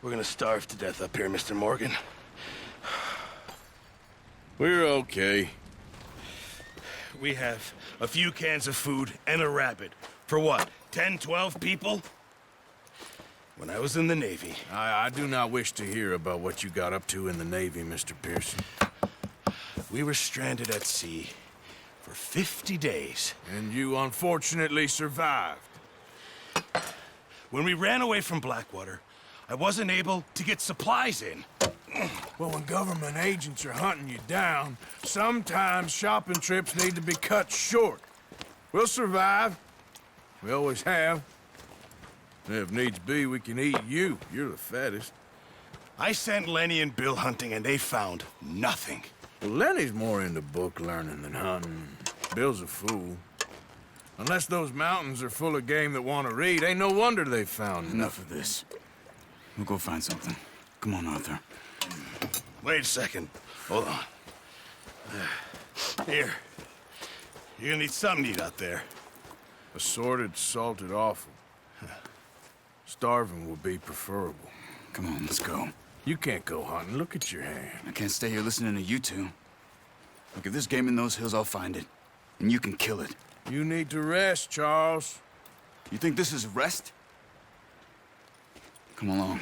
We're gonna starve to death up here, Mr. Morgan. We're okay. We have a few cans of food and a rabbit. For what, 10, 12 people? When I was in the Navy... I do not wish to hear about what you got up to in the Navy, Mr. Pearson. We were stranded at sea for 50 days. And you unfortunately survived. When we ran away from Blackwater, I wasn't able to get supplies in. Well, when government agents are hunting you down, sometimes shopping trips need to be cut short. We'll survive. We always have. If needs be, we can eat you. You're the fattest. I sent Lenny and Bill hunting, and they found nothing. Well, Lenny's more into book learning than hunting. Bill's a fool. Unless those mountains are full of game that want to read, ain't no wonder they found Enough of this. We'll go find something. Come on, Arthur. Wait a second. Hold on. Here. You're gonna need something to eat out there. Assorted, salted offal. Starving would be preferable. Come on, let's go. You can't go hunting. Look at your hand. I can't stay here listening to you two. Look, if there's game in those hills, I'll find it. And you can kill it. You need to rest, Charles. You think this is rest? Come along.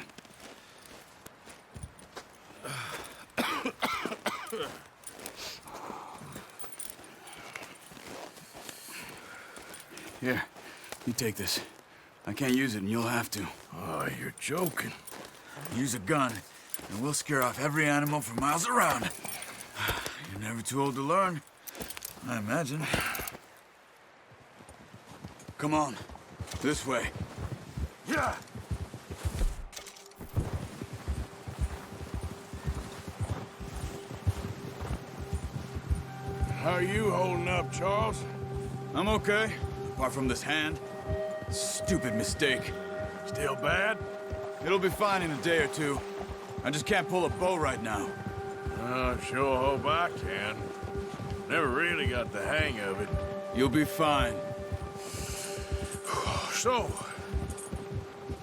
Here, you take this. I can't use it, and you'll have to. Oh, you're joking. Use a gun, and we'll scare off every animal for miles around. You're never too old to learn, I imagine. Come on, this way. Yeah. How are you holding up, Charles? I'm okay, apart from this hand. Stupid mistake. Still bad? It'll be fine in a day or two. I just can't pull a bow right now. I sure hope I can. Never really got the hang of it. You'll be fine. So,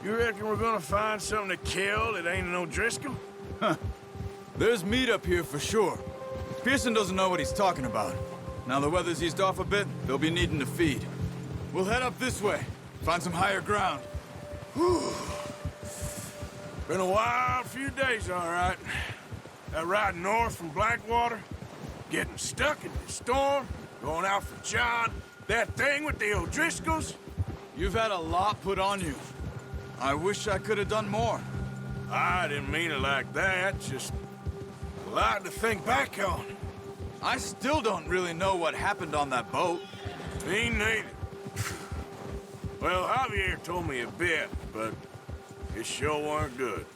you reckon we're gonna find something to kill that ain't no Driscoll? There's meat up here for sure. Pearson doesn't know what he's talking about. Now the weather's eased off a bit, they'll be needing to feed. We'll head up this way, find some higher ground. Been a wild few days, all right. That ride north from Blackwater, getting stuck in the storm, going out for John, that thing with the O'Driscolls. You've had a lot put on you. I wish I could have done more. I didn't mean it like that, just a lot to think back on. I still don't really know what happened on that boat. Me neither. Well, Javier told me a bit, but it sure weren't good.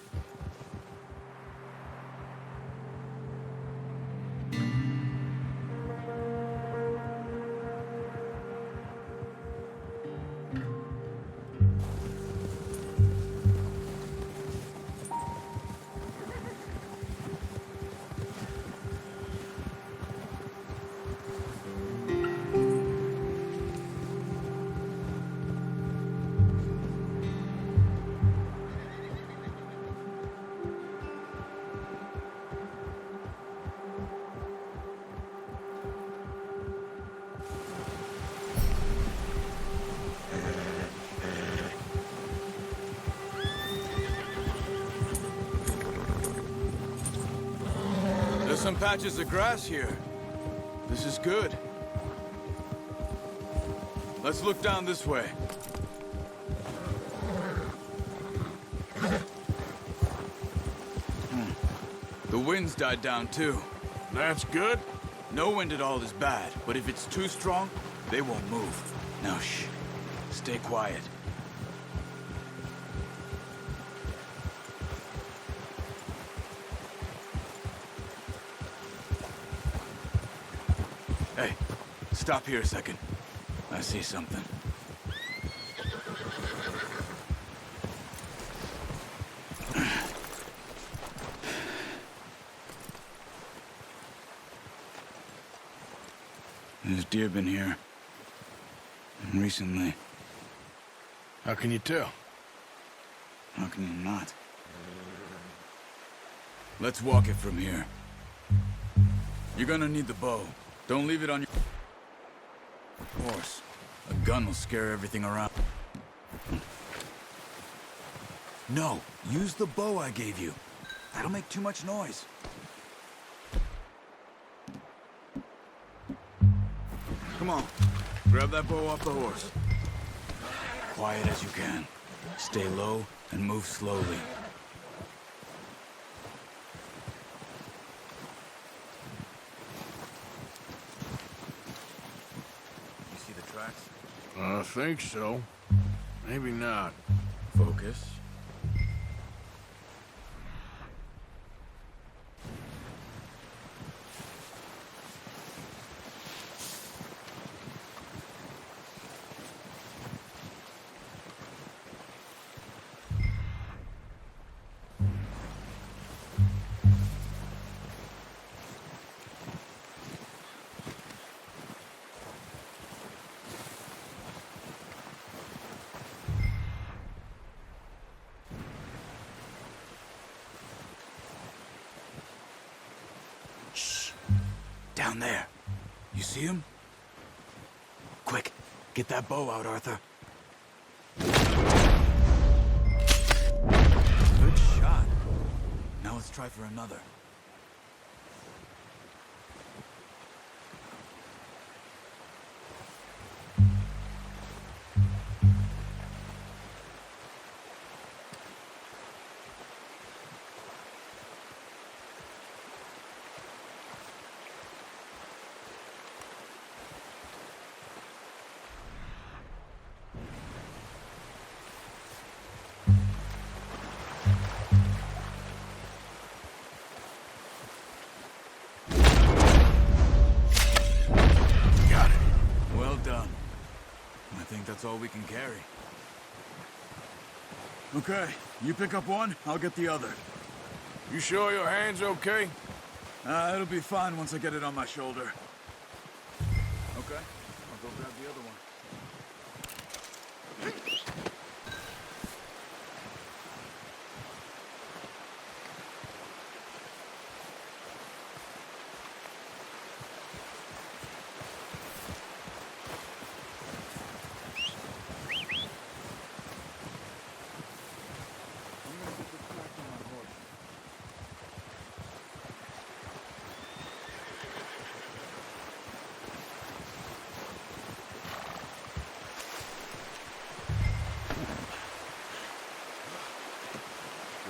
There's some patches of grass here. This is good. Let's look down this way. The wind's died down too. That's good. No wind at all is bad, but if it's too strong, they won't move. Now shh. Stay quiet. Hey, stop here a second. I see something. There's deer been here. Recently. How can you tell? How can you not? Let's walk it from here. You're gonna need the bow. Don't leave it on your horse. A gun will scare everything around. No, use the bow I gave you. That'll make too much noise. Come on, grab that bow off the horse. Quiet as you can. Stay low and move slowly. You see the tracks? I think so. Maybe not. Focus. Down there. You see him? Quick, get that bow out, Arthur. Good shot. Now let's try for another. Done. I think that's all we can carry. Okay, you pick up one, I'll get the other. You sure your hand's okay? It'll be fine once I get it on my shoulder. Okay, I'll go grab the other one.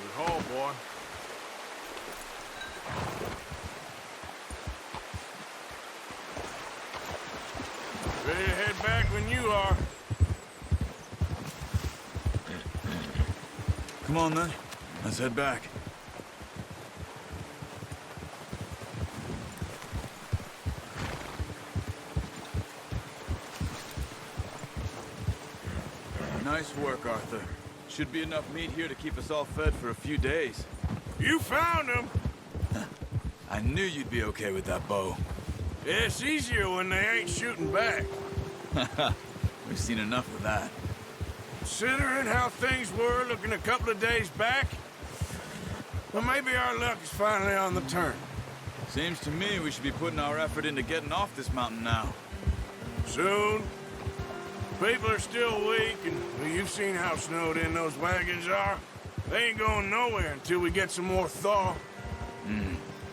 Good haul, boy. Ready to head back when you are. Come on then, let's head back. Nice work, Arthur. Should be enough meat here to keep us all fed for a few days. You found him! I knew you'd be okay with that bow. Yeah, it's easier when they ain't shooting back. We've seen enough of that. Considering how things were looking a couple of days back, well, maybe our luck is finally on the turn. Seems to me we should be putting our effort into getting off this mountain now. Soon. People are still weak, and well, you've seen how snowed in those wagons are. They ain't going nowhere until we get some more thaw.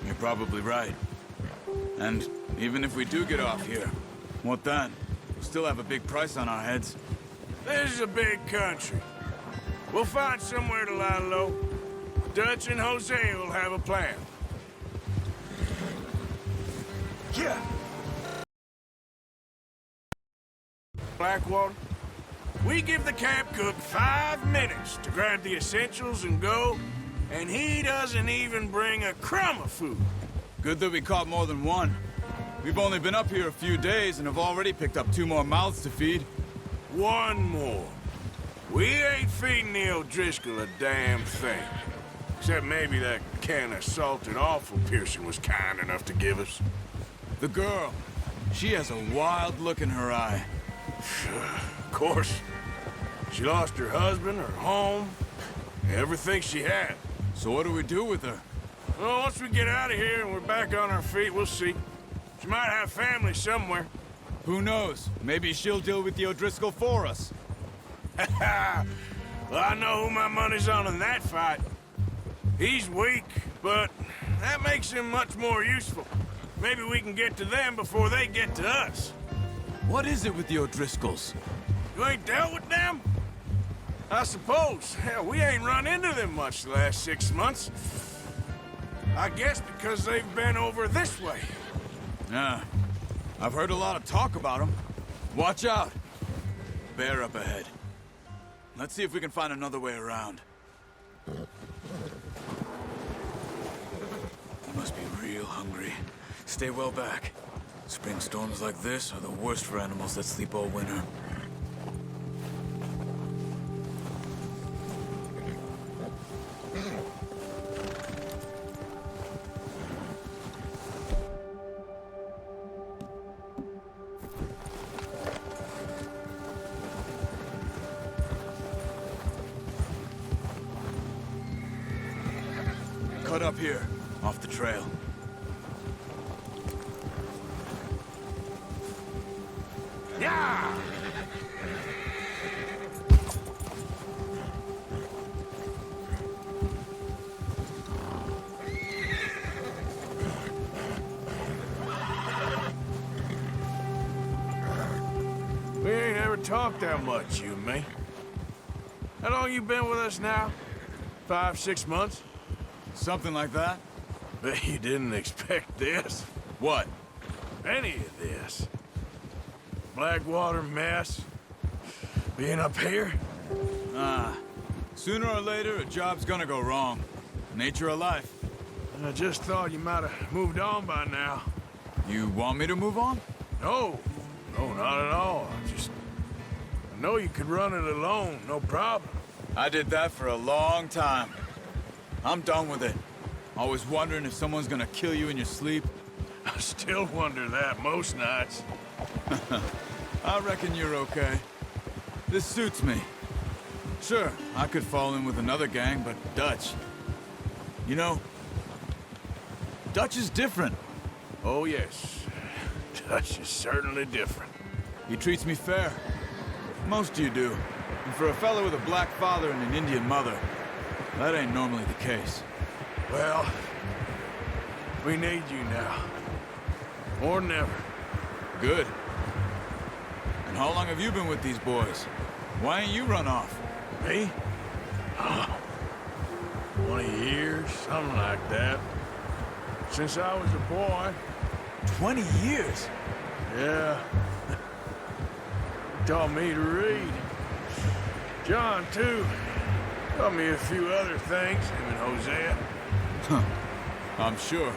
You're probably right. And even if we do get off here, what then? We'll still have a big price on our heads. This is a big country. We'll find somewhere to lie low. Dutch and Jose will have a plan. Yeah. Blackwater, we give the camp cook 5 minutes to grab the essentials and go, and he doesn't even bring a crumb of food. Good that we caught more than one. We've only been up here a few days and have already picked up 2 more mouths to feed. 1 more. We ain't feeding the O'Driscoll a damn thing. Except maybe that can of salted offal Pearson was kind enough to give us. The girl, she has a wild look in her eye. Of course. She lost her husband, her home. Everything she had. So what do we do with her? Well, once we get out of here and we're back on our feet, we'll see. She might have family somewhere. Who knows? Maybe she'll deal with the O'Driscoll for us. Well, I know who my money's on in that fight. He's weak, but that makes him much more useful. Maybe we can get to them before they get to us. What is it with the O'Driscolls? You ain't dealt with them? I suppose. Hell, we ain't run into them much the last 6 months. I guess because they've been over this way. Yeah. I've heard a lot of talk about them. Watch out. Bear up ahead. Let's see if we can find another way around. They must be real hungry. Stay well back. Spring storms like this are the worst for animals that sleep all winter. Cut up here, off the trail. Yeah! We ain't ever talked that much, you and me. How long you been with us now? 5, 6 months? Something like that? Bet you didn't expect this. What? Any of this. Blackwater mess. Being up here? Sooner or later, a job's gonna go wrong. Nature of life. I just thought you might have moved on by now. You want me to move on? No. No, not at all. I know you could run it alone, no problem. I did that for a long time. I'm done with it. Always wondering if someone's gonna kill you in your sleep. I still wonder that most nights. I reckon you're okay. This suits me. Sure, I could fall in with another gang, but Dutch... You know, Dutch is different. Oh, yes. Dutch is certainly different. He treats me fair. Most of you do. And for a fella with a black father and an Indian mother, that ain't normally the case. Well, we need you now. More than ever. Good. And how long have you been with these boys? Why ain't you run off? Me? 20 years, something like that. Since I was a boy. 20 years? Yeah. Taught me to read. John, too. Taught me a few other things, him and Hosea. Huh. I'm sure.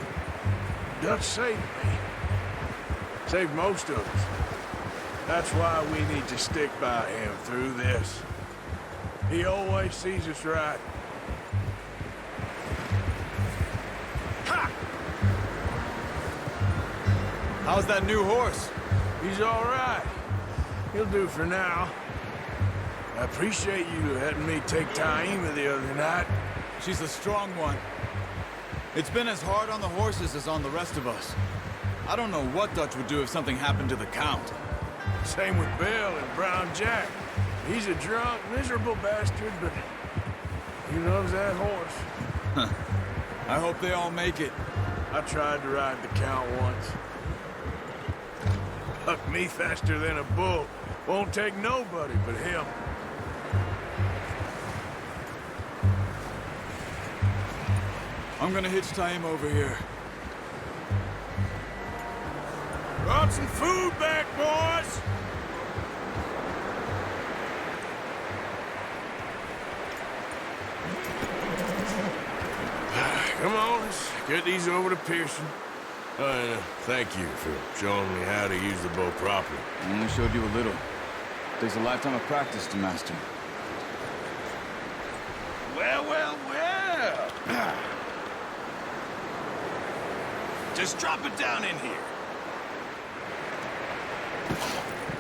Dutch saved me. Saved most of us. That's why we need to stick by him through this. He always sees us right. Ha! How's that new horse? He's all right. He'll do for now. I appreciate you letting me take Taima the other night. She's a strong one. It's been as hard on the horses as on the rest of us. I don't know what Dutch would do if something happened to the Count. Same with Bill and Brown Jack. He's a drunk, miserable bastard, but he loves that horse. I hope they all make it. I tried to ride the Count once. Bucked me faster than a bull. Won't take nobody but him. I'm gonna hitch Taima over here. Brought some food back, boys! Come on, let's get these over to Pearson. Thank you for showing me how to use the bow properly. I only showed you a little. Takes a lifetime of practice to master. Well, well, well. Just drop it down in here.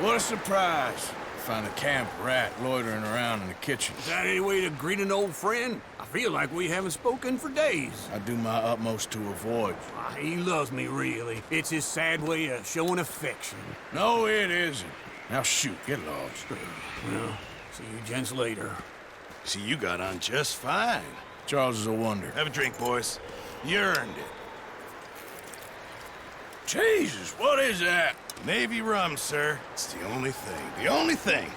What a surprise. find a camp rat loitering around in the kitchen. Is that any way to greet an old friend? I feel like we haven't spoken for days. I do my utmost to avoid you. He loves me, really. It's his sad way of showing affection. No, it isn't. Now shoot, get lost. Well, see you gents later. See, you got on just fine. Charles is a wonder. Have a drink, boys. You earned it. Jesus, what is that? Navy rum, sir. It's the only thing. The only thing.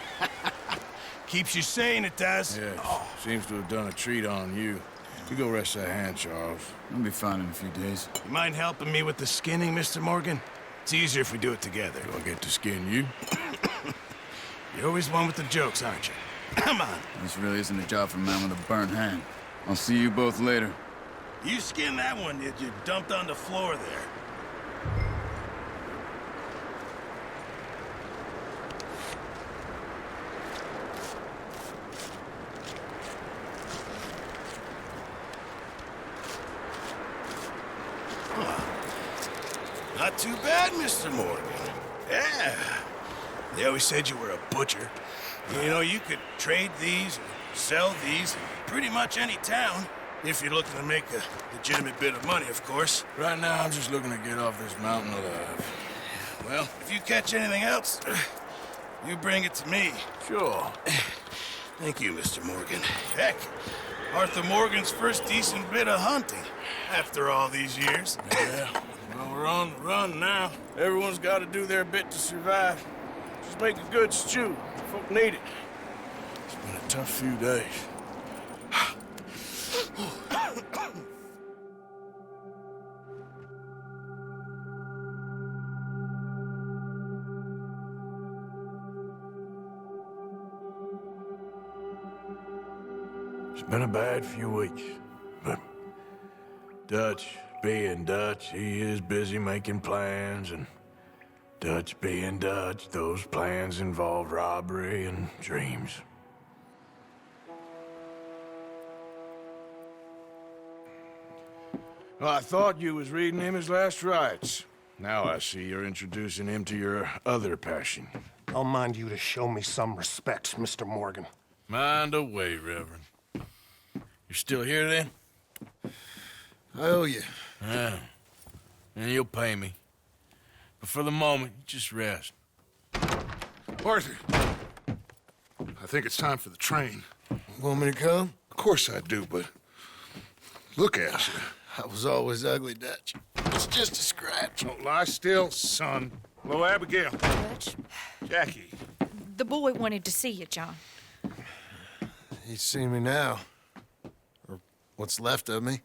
Keeps you sane, it does. Yes, seems to have done a treat on you. You go rest that hand, Charles. I'll be fine in a few days. You mind helping me with the skinning, Mr. Morgan? It's easier if we do it together. Do I get to skin you? You're always one with the jokes, aren't you? Come on. This really isn't a job for a man with a burnt hand. I'll see you both later. You skinned that one that you dumped on the floor there. Not too bad, Mr. Morgan. Yeah. They always said you were a butcher. You know, you could trade these or sell these in pretty much any town. If you're looking to make a legitimate bit of money, of course. Right now, I'm just looking to get off this mountain alive. Well, if you catch anything else, you bring it to me. Sure. Thank you, Mr. Morgan. Heck, Arthur Morgan's first decent bit of hunting after all these years. Yeah. Well, we're on the run now. Everyone's got to do their bit to survive. Just make a good stew. Folk need it. It's been a tough few days. It's been a bad few weeks, but Dutch being Dutch, he is busy making plans, and Dutch being Dutch, those plans involve robbery and dreams. Well, I thought you was reading him his last rites. Now I see you're introducing him to your other passion. I'll mind you to show me some respect, Mr. Morgan. Mind away, Reverend. You're still here, then? I owe you. Yeah. And you'll pay me. But for the moment, just rest. Arthur, I think it's time for the train. Want me to come? Of course I do, but look at you. I was always ugly, Dutch. It's just a scratch. Don't lie still, son. Hello, Abigail. Dutch, Jackie. the boy wanted to see you, John. He's seen me now. Or what's left of me.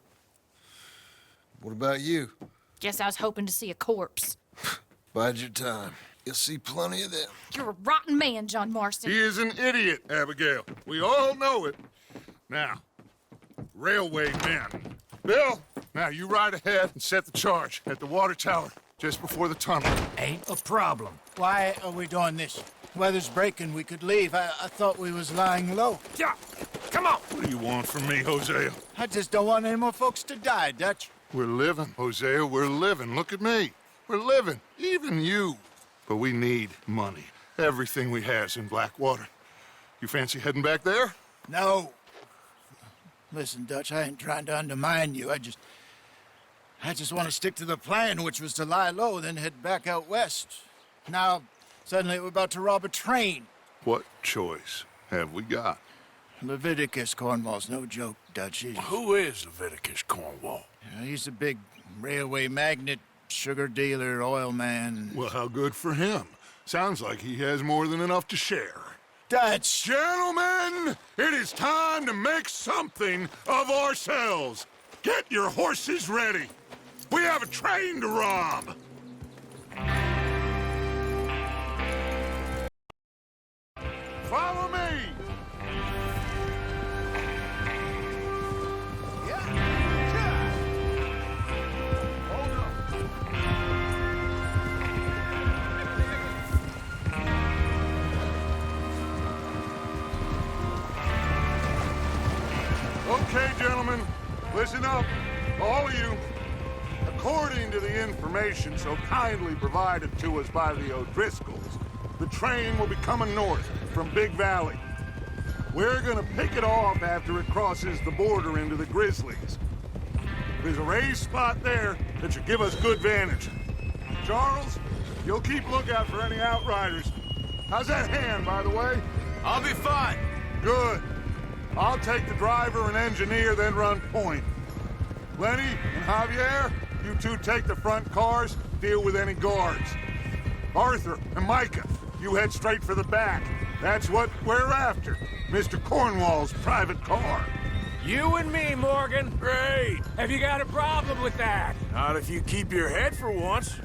What about you? Guess I was hoping to see a corpse. Bide your time. You'll see plenty of them. You're a rotten man, John Marston. He is an idiot, Abigail. We all know it. Now, railway men. Bill, now you ride ahead and set the charge at the water tower just before the tunnel. Ain't a problem. Why are we doing this? Weather's breaking. We could leave. I thought we was lying low. Yeah, come on. What do you want from me, Hosea? I just don't want any more folks to die, Dutch. We're living, Hosea. We're living. Look at me. We're living. Even you. But we need money. Everything we has in Blackwater. You fancy heading back there? No. Listen, Dutch, I ain't trying to undermine you. I just want to stick to the plan, which was to lie low, then head back out west. Now, suddenly we're about to rob a train. What choice have we got? Leviticus Cornwall's no joke, Dutch. Who is Leviticus Cornwall? He's a big railway magnate, sugar dealer, oil man. Well, how good for him. Sounds like he has more than enough to share. Dutch! Gentlemen, it is time to make something of ourselves. Get your horses ready. We have a train to rob. Follow me. Okay, gentlemen, listen up, all of you. According to the information so kindly provided to us by the O'Driscolls, the train will be coming north from Big Valley. We're gonna pick it off after it crosses the border into the Grizzlies. There's a raised spot there that should give us good vantage. Charles, you'll keep lookout for any outriders. How's that hand, by the way? I'll be fine. Good. I'll take the driver and engineer, then run point. Lenny and Javier, you two take the front cars, deal with any guards. Arthur and Micah, you head straight for the back. That's what we're after. Mr. Cornwall's private car. You and me, Morgan. Great. Have you got a problem with that? Not if you keep your head for once.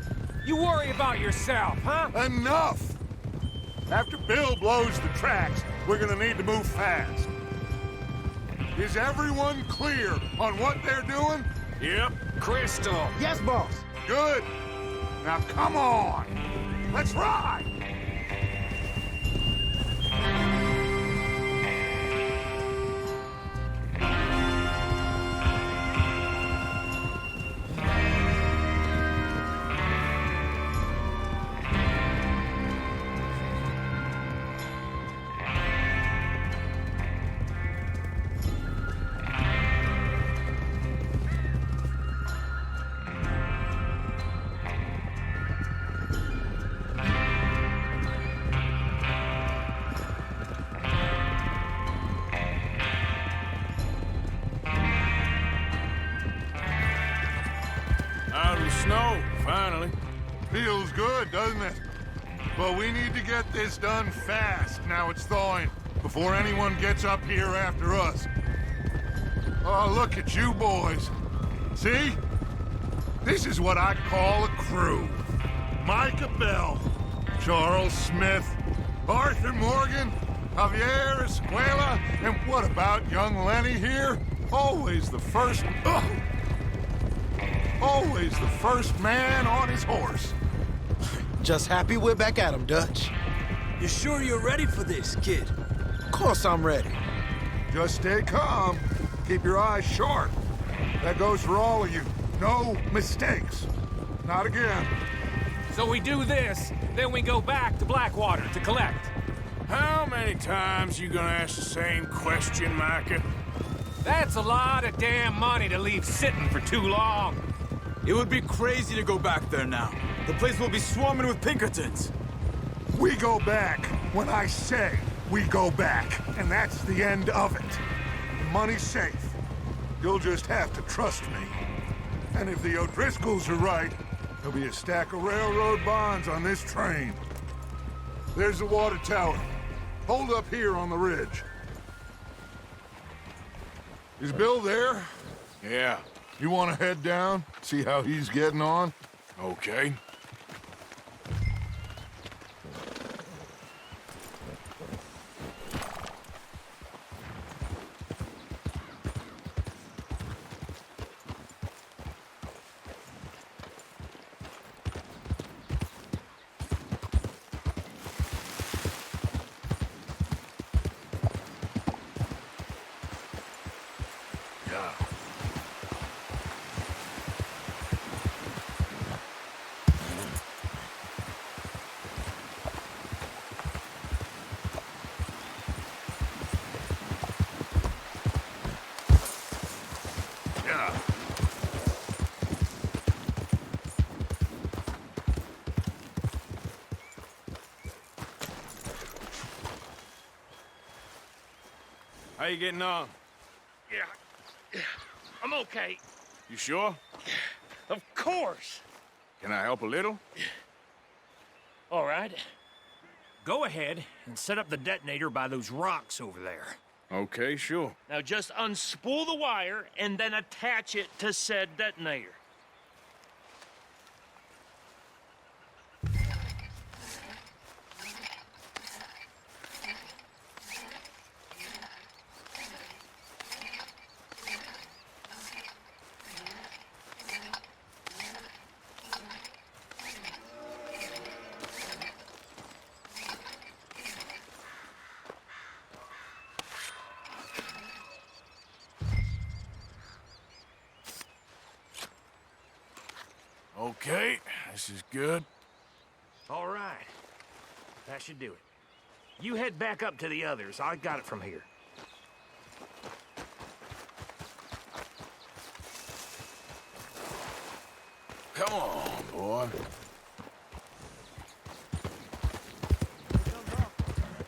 You worry about yourself, huh? Enough! After Bill blows the tracks, we're gonna need to move fast. Is everyone clear on what they're doing? Yep. Crystal. Yes, boss. Good. Now come on. Let's ride! Out of the snow, finally. Feels good, doesn't it? But we need to get this done fast, now it's thawing, before anyone gets up here after us. Oh, look at you boys. See? This is what I call a crew. Micah Bell, Charles Smith, Arthur Morgan, Javier Escuela, and what about young Lenny here? Always the first... Always the first man on his horse. Just happy we're back at him, Dutch. You sure you're ready for this, kid? Of course I'm ready. Just stay calm. Keep your eyes sharp. That goes for all of you. No mistakes. Not again. So we do this, then we go back to Blackwater to collect. How many times you gonna ask the same question, Micah? That's a lot of damn money to leave sitting for too long. It would be crazy to go back there now. The place will be swarming with Pinkertons. We go back when I say we go back, and that's the end of it. The money's safe. You'll just have to trust me. And if the O'Driscolls are right, there'll be a stack of railroad bonds on this train. There's the water tower. Hold up here on the ridge. Is Bill there? Yeah. You want to head down, see how he's getting on? Okay. How you getting on? Yeah, I'm okay. You sure? Of course. Can I help a little? All right. Go ahead and set up the detonator by those rocks over there. Okay, sure. Now just unspool the wire and then attach it to said detonator. Okay, this is good. All right. That should do it. You head back up to the others. I got it from here. Come on, boy.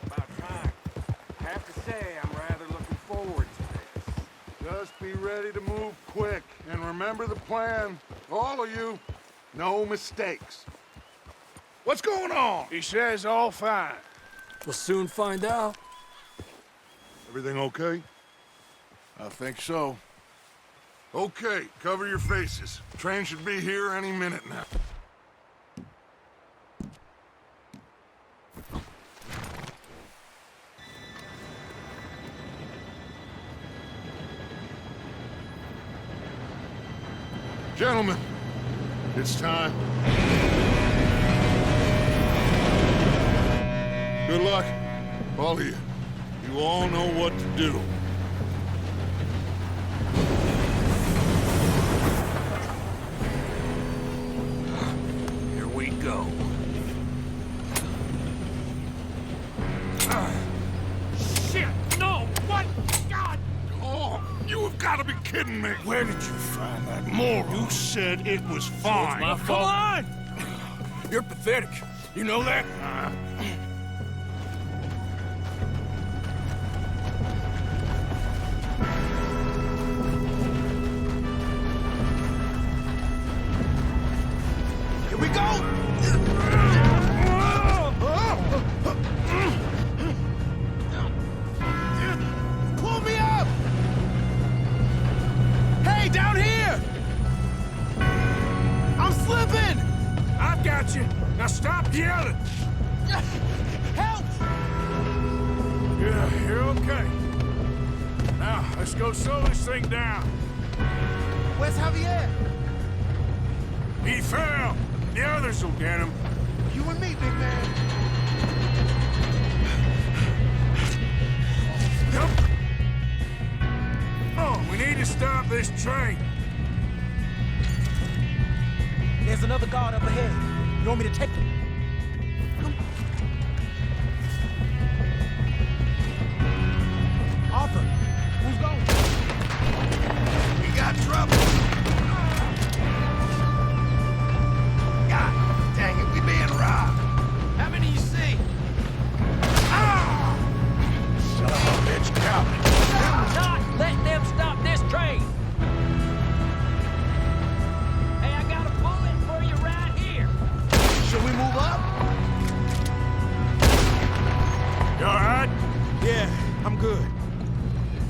About time. I have to say, I'm rather looking forward to this. Just be ready to move quick. And remember the plan. All of you. No mistakes. What's going on? He says all fine. We'll soon find out. Everything okay? I think so. Okay, cover your faces. Train should be here any minute now. Gentlemen, it's time. Good luck, all of you. You all know what to do. Here we go. Shit! No! What? God! Oh, you have got to be kidding me. Where did you find that moron? You said it was fine. My fault. Come on! You're pathetic. You know that? Here we go! Pull me up! Hey, down here! I'm slipping! I've got you. Now stop yelling! Help! Yeah, you're okay. Now, let's go slow this thing down. Where's Javier? He fell. The others will get him. You and me, big man. Yep. Oh, we need to stop this train. There's another guard up ahead. You want me to take him? Arthur, who's going? We got trouble. God dang it, we being robbed. How many you see? Ah! Son of a bitch, Calvin. Do not let them stop this train! Hey, I got a bullet for you right here! Should we move up? You all right? Yeah, I'm good.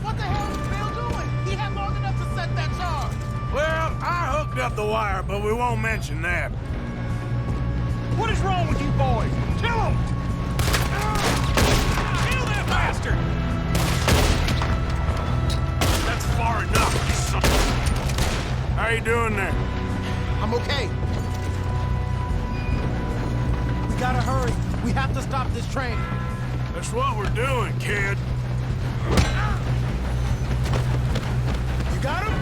What the hell is Bill doing? He had long enough to set that charge. Well, I hooked up the wire, but we won't mention that. What is wrong with you boys? Kill him! Kill that bastard! That's far enough, you son. How you doing there? I'm okay. We gotta hurry. We have to stop this train. That's what we're doing, kid. You got him?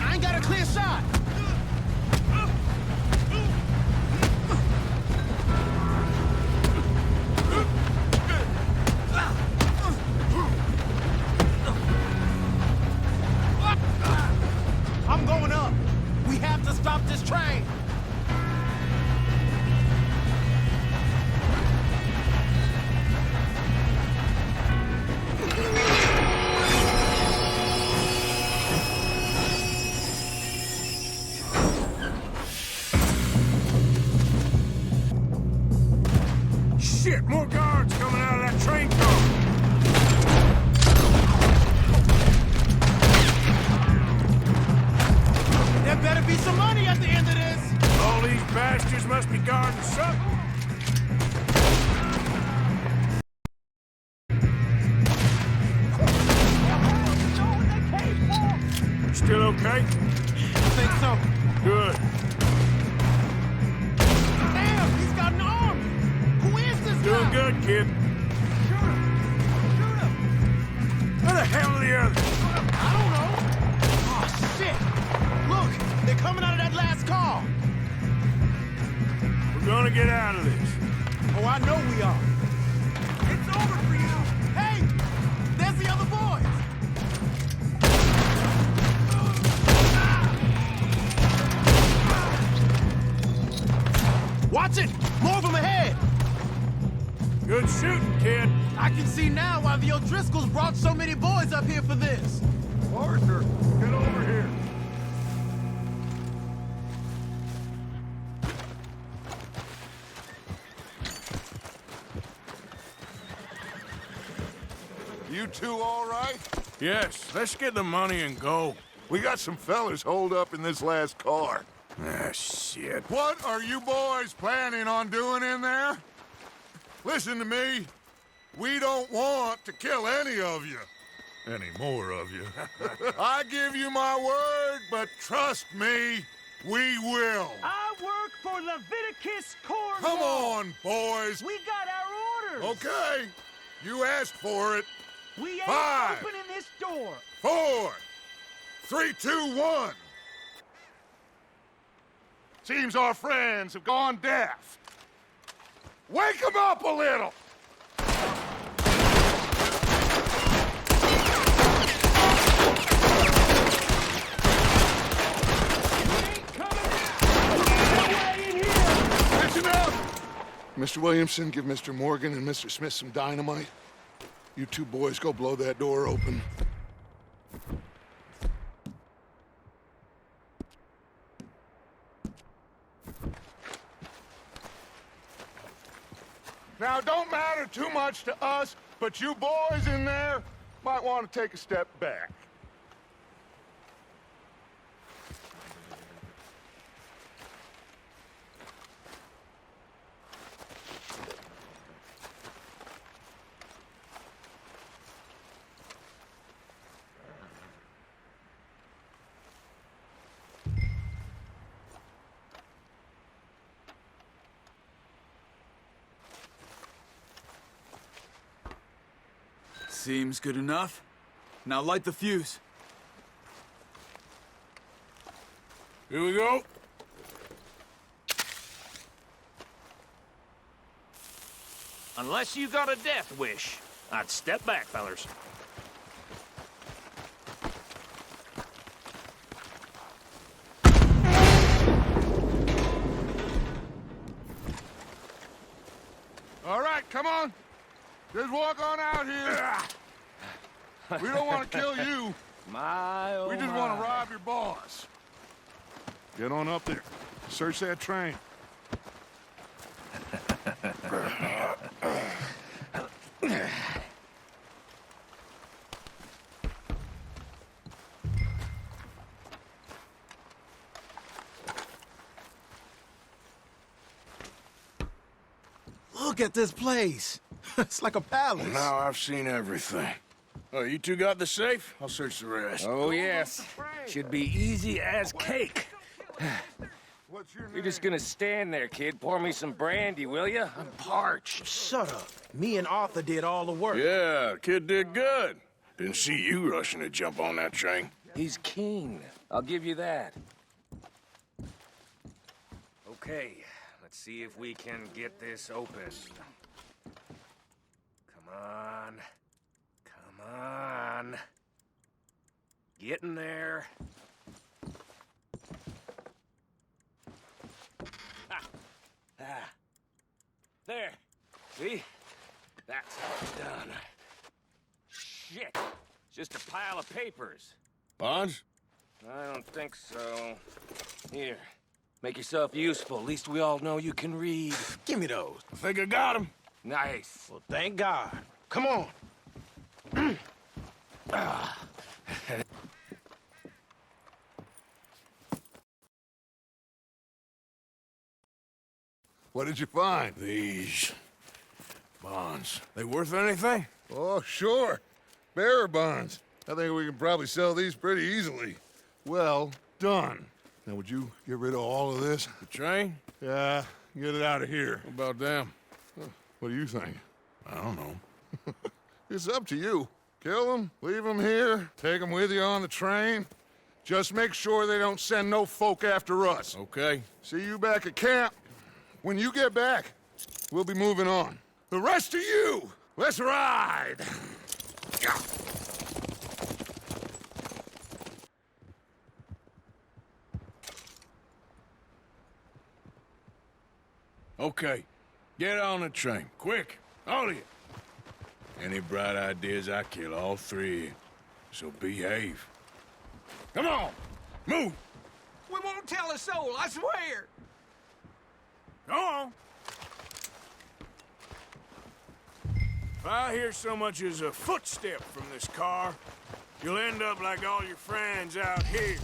I ain't got a clear shot. I'm going up. We have to stop this train. Shit, more guards coming out of that train car. There better be some money at the end of this. All these bastards must be guarding something. Still okay? I think so. Good. Damn, he's got an arm. Who is this guy? Doing good, kid. Shoot him. Shoot him. Where the hell are the others? I don't know. Oh, shit. Look, they're coming out of that last car. We're gonna get out of this. Oh, I know we are. It's over for you! Hey! There's the other boys! Watch it! More of them ahead! Good shooting, kid. I can see now why the O'Driscolls brought so many boys up here for this. Arthur, get over here. You two all right? Yes, let's get the money and go. We got some fellers holed up in this last car. Ah, shit. What are you boys planning on doing in there? Listen to me. We don't want to kill any of you. Any more of you. I give you my word, but trust me, we will. I work for Leviticus Cornwall. Come on, boys. We got our orders. Okay. You asked for it. We ain't 5, opening this door. 4, 3, 2, 1. Seems our friends have gone deaf. Wake them up a little! Listen up! Mr. Williamson, give Mr. Morgan and Mr. Smith some dynamite. You two boys go blow that door open. Now, it don't matter too much to us, but you boys in there might want to take a step back. Seems good enough. Now light the fuse. Here we go. Unless you got a death wish, I'd step back, fellers. All right, come on. Just walk on out here. We don't want to kill you. My, oh We just want to rob your boss. Get on up there. Search that train. Look at this place. It's like a palace. Now I've seen everything. Oh, you two got the safe? I'll search the rest. Oh, yes. Should be easy as cake. What's your name? You're just gonna stand there, kid. Pour me some brandy, will you? I'm parched. Shut up. Me and Arthur did all the work. Yeah, kid did good. Didn't see you rushing to jump on that train. He's keen. I'll give you that. Okay, let's see if we can get this open. Come on. Come on. Getting there. There. See? That's how it's done. Shit. It's just a pile of papers. Bonds? I don't think so. Here. Make yourself useful. At least we all know you can read. Give me those. I think I got him. Nice. Well, thank God. Come on. What did you find? These bonds. They worth anything? Oh, sure. Bearer bonds. I think we can probably sell these pretty easily. Well done. Now, would you get rid of all of this? The train? Yeah, get it out of here. What about them? What do you think? I don't know. It's up to you. Kill them, leave them here, take them with you on the train. Just make sure they don't send no folk after us. Okay. See you back at camp. When you get back, we'll be moving on. The rest of you, Let's ride! Okay, get on the train, quick, all of you. Any bright ideas, I kill all three of you. So behave. Come on, move! We won't tell a soul, I swear! Go on! If I hear so much as a footstep from this car, you'll end up like all your friends out here.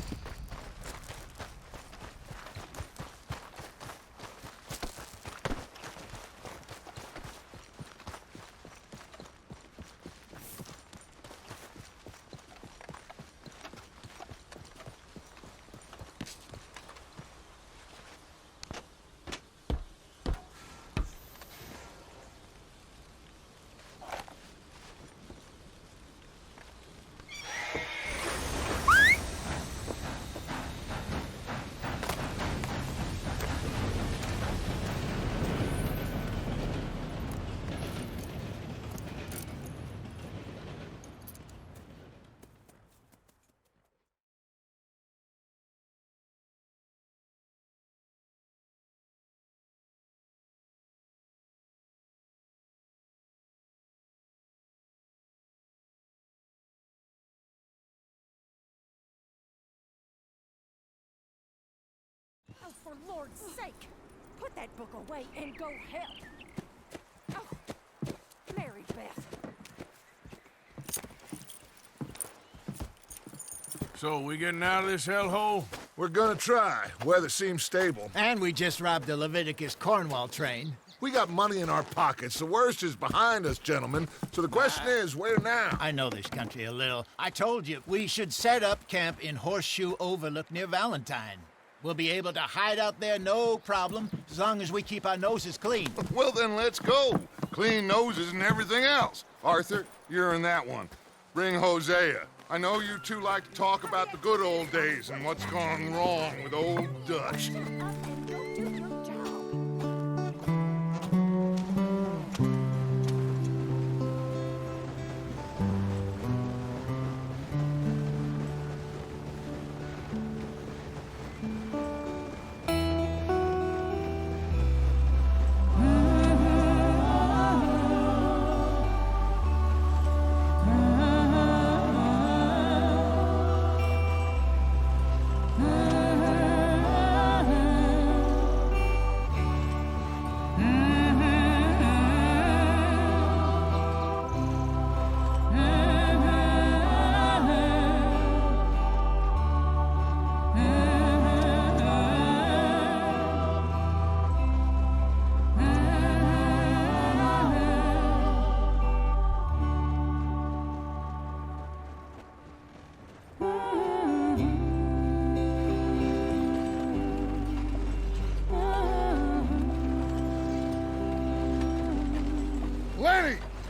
Oh, for Lord's sake! Put that book away and go help! Oh, Mary Beth. So, we getting out of this hellhole? We're gonna try. Weather seems stable. And we just robbed the Leviticus Cornwall train. We got money in our pockets. The worst is behind us, gentlemen. So the question is, where now? I know this country a little. I told you, we should set up camp in Horseshoe Overlook near Valentine. We'll be able to hide out there no problem, as long as we keep our noses clean. Well, then let's go. Clean noses and everything else. Arthur, you're in that one. Bring Hosea. I know you two like to talk about the good old days and what's gone wrong with old Dutch.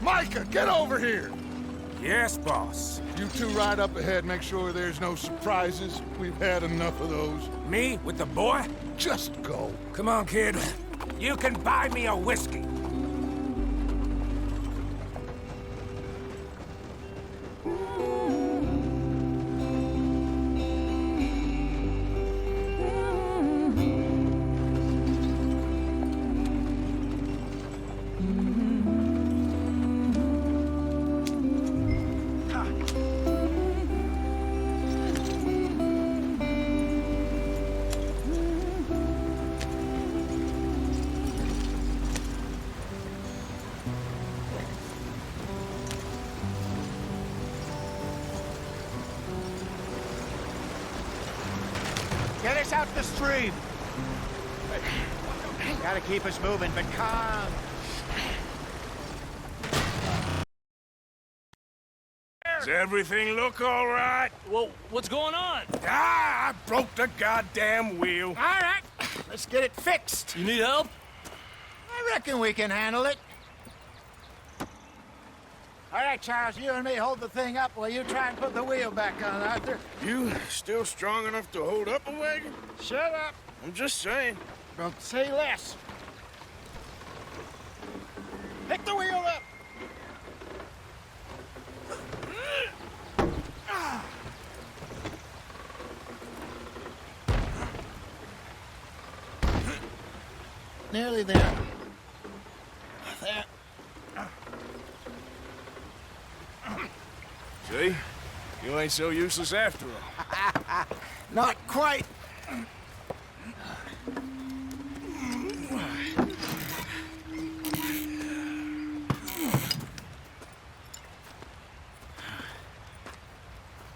Micah, get over here! Yes, boss. You two ride up ahead, make sure there's no surprises. We've had enough of those. Me with the boy? Just go. Come on, kid. You can buy me a whiskey. Get us out the stream! Gotta keep us moving, but calm. Does everything look all right? Well, what's going on? Ah, I broke the goddamn wheel. All right, let's get it fixed. You need help? I reckon we can handle it. All right, Charles, you and me hold the thing up while you try and put the wheel back on, Arthur. You still strong enough to hold up a wagon? Shut up. I'm just saying. Don't say less. Pick the wheel up. Nearly there. There. See? You ain't so useless after all. Not quite.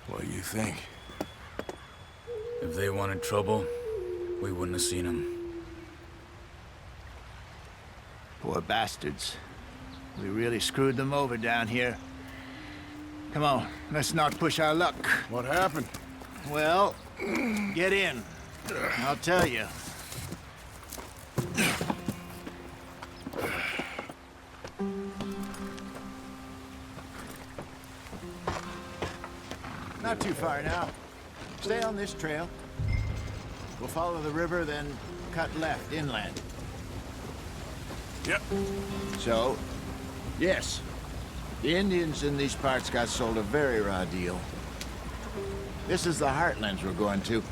What do you think? If they wanted trouble, we wouldn't have seen them. Poor bastards. We really screwed them over down here. Come on, let's not push our luck. What happened? Well, get in. I'll tell you. Not too far now. Stay on this trail. We'll follow the river, then cut left inland. Yep. So, yes, the Indians in these parts got sold a very raw deal. This is the heartlands we're going to.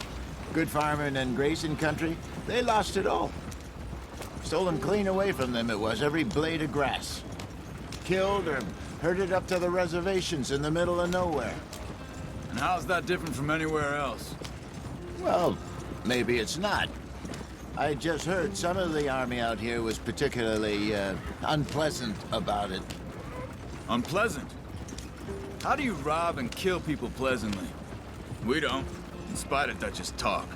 Good farming and grazing country, they lost it all. Stolen clean away from them it was, every blade of grass. Killed or herded up to the reservations in the middle of nowhere. And how's that different from anywhere else? Well, maybe it's not. I just heard some of the army out here was particularly, unpleasant about it. Unpleasant? How do you rob and kill people pleasantly? We don't, in spite of Dutch's talk.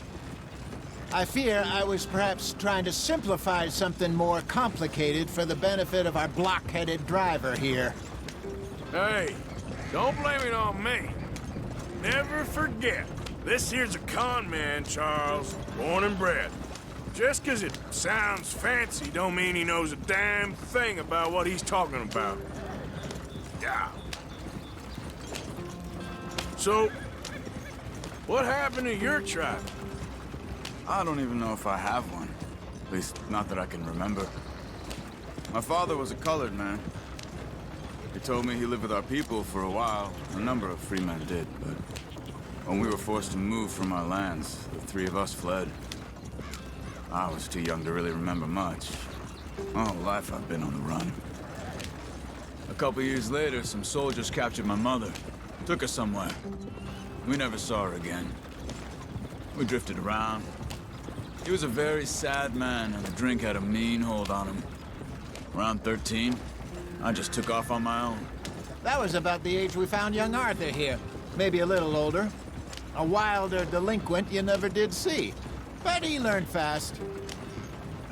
I fear I was perhaps trying to simplify something more complicated for the benefit of our block-headed driver here. Hey, don't blame it on me. Never forget, this here's a con man, Charles, born and bred. Just 'cause it sounds fancy don't mean he knows a damn thing about what he's talking about. Yeah. So, what happened to your tribe? I don't even know if I have one. At least, not that I can remember. My father was a colored man. He told me he lived with our people for a while. A number of free men did, but when we were forced to move from our lands, the three of us fled. I was too young to really remember much. My whole life I've been on the run. A couple years later, some soldiers captured my mother. Took her somewhere. We never saw her again. We drifted around. He was a very sad man, and the drink had a mean hold on him. Around 13, I just took off on my own. That was about the age we found young Arthur here. Maybe a little older. A wilder delinquent you never did see. But he learned fast.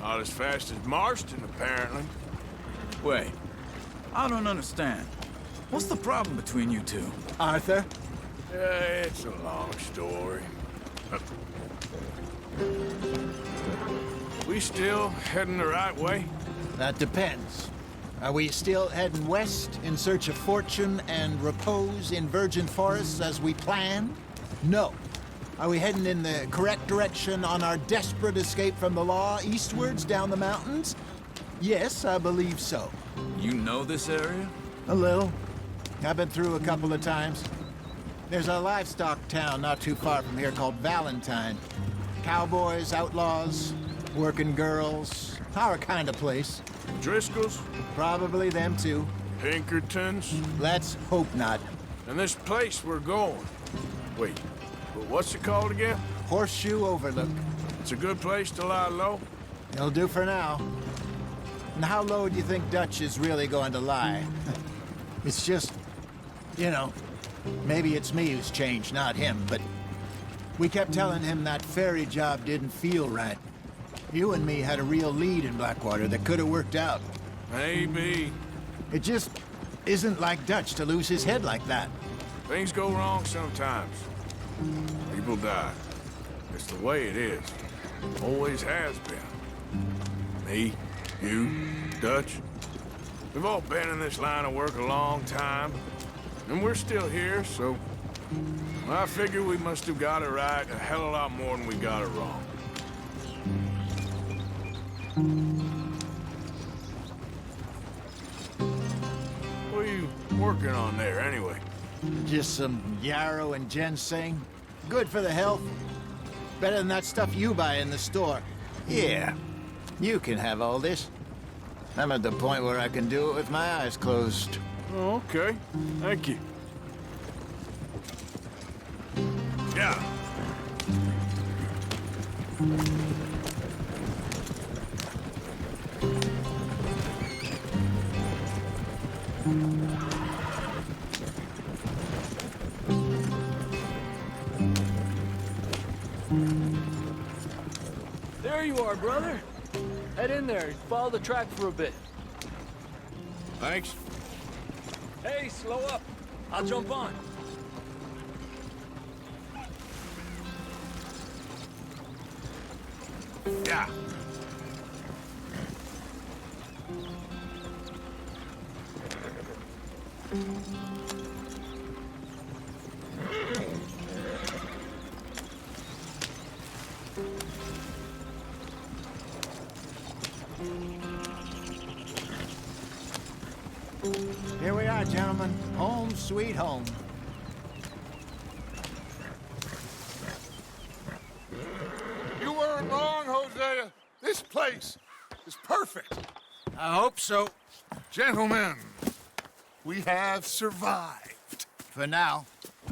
Not as fast as Marston, apparently. Wait, I don't understand. What's the problem between you two? Arthur? It's a long story. We still heading the right way? That depends. Are we still heading west in search of fortune and repose in virgin forests as we planned? No. Are we heading in the correct direction on our desperate escape from the law eastwards down the mountains? Yes, I believe so. You know this area? A little. I've been through a couple of times. There's a livestock town not too far from here called Valentine. Cowboys, outlaws, working girls, our kind of place. Driscolls? Probably them too. Pinkertons? Let's hope not. And this place we're going. Wait, but what's it called again? Horseshoe Overlook. It's a good place to lie low? It'll do for now. And how low do you think Dutch is really going to lie? It's just, you know, maybe it's me who's changed, not him, but we kept telling him that ferry job didn't feel right. You and me had a real lead in Blackwater that could have worked out. Maybe. It just isn't like Dutch to lose his head like that. Things go wrong sometimes. People die. It's the way it is. Always has been. Me, you, Dutch. We've all been in this line of work a long time. And we're still here, so I figure we must have got it right a hell of a lot more than we got it wrong. What are you working on there, anyway? Just some yarrow and ginseng. Good for the health. Better than that stuff you buy in the store. Yeah. You can have all this. I'm at the point where I can do it with my eyes closed. Oh, okay. Thank you. Yeah. There you are, brother. Head in there. Follow the track for a bit. Thanks. Hey, slow up. I'll jump on. Yeah. Here we are, gentlemen. Home sweet home. You weren't wrong, Hosea. This place is perfect. I hope so. Gentlemen, we have survived. For now.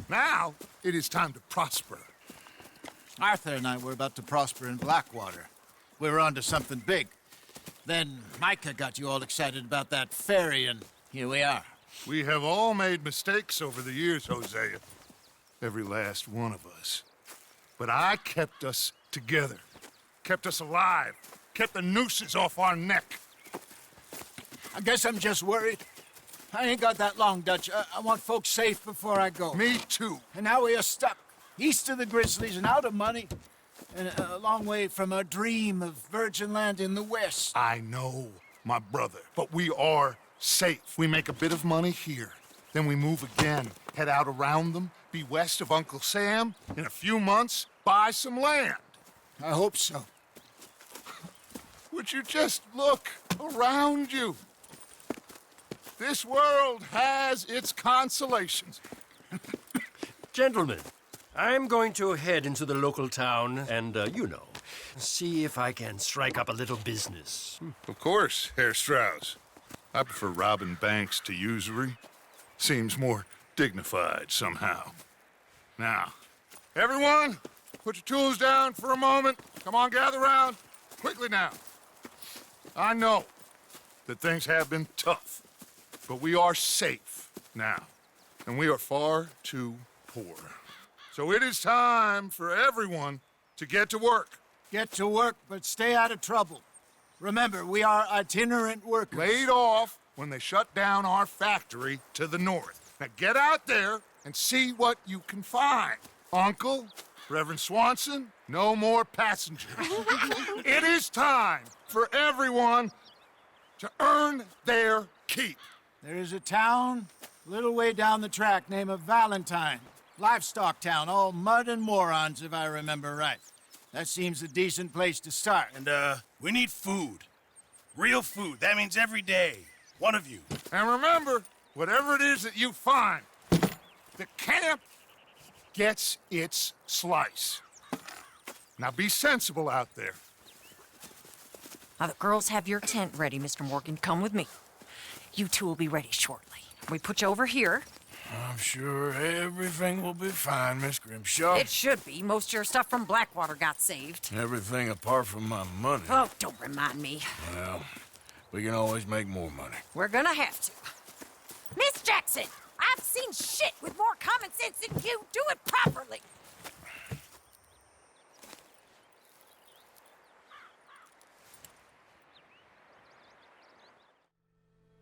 Now, it is time to prosper. Arthur and I were about to prosper in Blackwater. We were onto something big. Then Micah got you all excited about that ferry, and here we are. We have all made mistakes over the years, Hosea. Every last one of us. But I kept us together. Kept us alive. Kept the nooses off our neck. I guess I'm just worried. I ain't got that long, Dutch. I want folks safe before I go. Me too. And now we are stuck, east of the Grizzlies and out of money, and a long way from our dream of virgin land in the west. I know, my brother, but we are safe. We make a bit of money here. Then we move again, head out around them, be west of Uncle Sam. In a few months, buy some land. I hope so. Would you just look around you? This world has its consolations. Gentlemen, I'm going to head into the local town and, see if I can strike up a little business. Of course, Herr Strauss. I prefer robbing banks to usury. Seems more dignified somehow. Now, everyone, put your tools down for a moment. Come on, gather round. Quickly now. I know that things have been tough, but we are safe now, and we are far too poor. So it is time for everyone to get to work. Get to work, but stay out of trouble. Remember, we are itinerant workers. Laid off when they shut down our factory to the north. Now get out there and see what you can find. Uncle, Reverend Swanson, no more passengers. It is time for everyone to earn their keep. There is a town a little way down the track named Valentine. Livestock town, all mud and morons, if I remember right. That seems a decent place to start. And, we need food. Real food. That means every day. One of you. And remember, whatever it is that you find, the camp gets its slice. Now be sensible out there. Now, the girls have your tent ready, Mr. Morgan. Come with me. You two will be ready shortly. We put you over here. I'm sure everything will be fine, Miss Grimshaw. It should be. Most of your stuff from Blackwater got saved. Everything apart from my money. Oh, don't remind me. Well, we can always make more money. We're gonna have to. Miss Jackson, I've seen shit with more common sense than you. Do it properly.